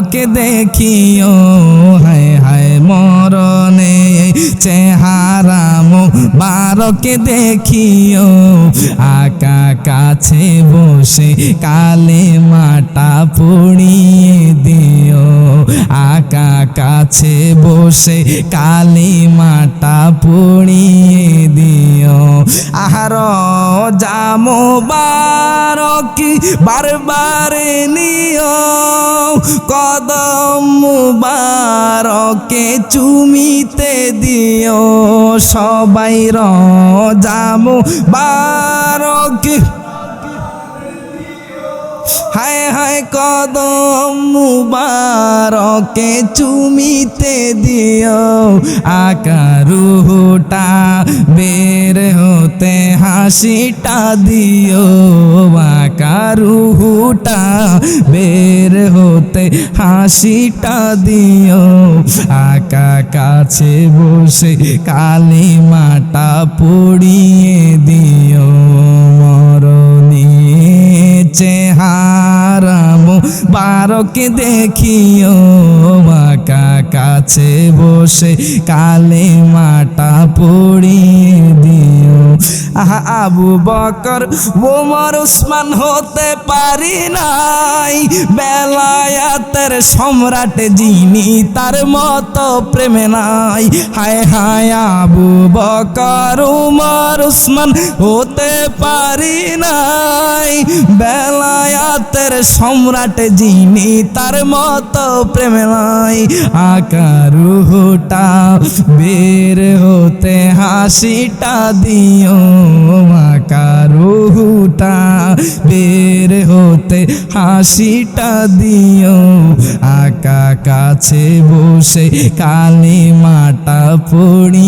মুবারকে দেখিও, হায় হায় মরণে চেহারা মুবারকে দেখিও। আকা কাছে বসে কালেমাটা পড়িয়ে দিও, আকা কাছে বসে কালেমাটা পড়িয়ে দিও। আহার জামো বারকি বারবারে নিও, কদম মুবারকে চুমিতে দিও। সবাই জামো বারকি, হায় হায় কদম মুবারকে চুমিতে দিও। আকা রুহটা বের হতে হাসিটা দিও, আকা রুহটা বের হতে হাসিটা দিও। আকা কাছে বসে কালিমাটা পড়িয়ে দিও। মরণী চেহারা মুবারকে দেখিও, আকা কাছে বসে কালেমাটা পড়িয়ে দিও। আহা আবু বকর ওমর উসমান হতে পারি নাই, বেলায়াতের সম্রাট যিনি তার মতো প্রেমে নাই। হায় হায় আবু বকর ওমর উসমান হতে পারি নাই, বেলায়াতের সম্রাট যিনি তার মতো প্রেমে নাই। আকা রুহটা বের হতে হাসিটা দিও, আকা রুহটা বের হতে হাসিটা দিও। আকা কাছে বসে কালিমাটা পড়ি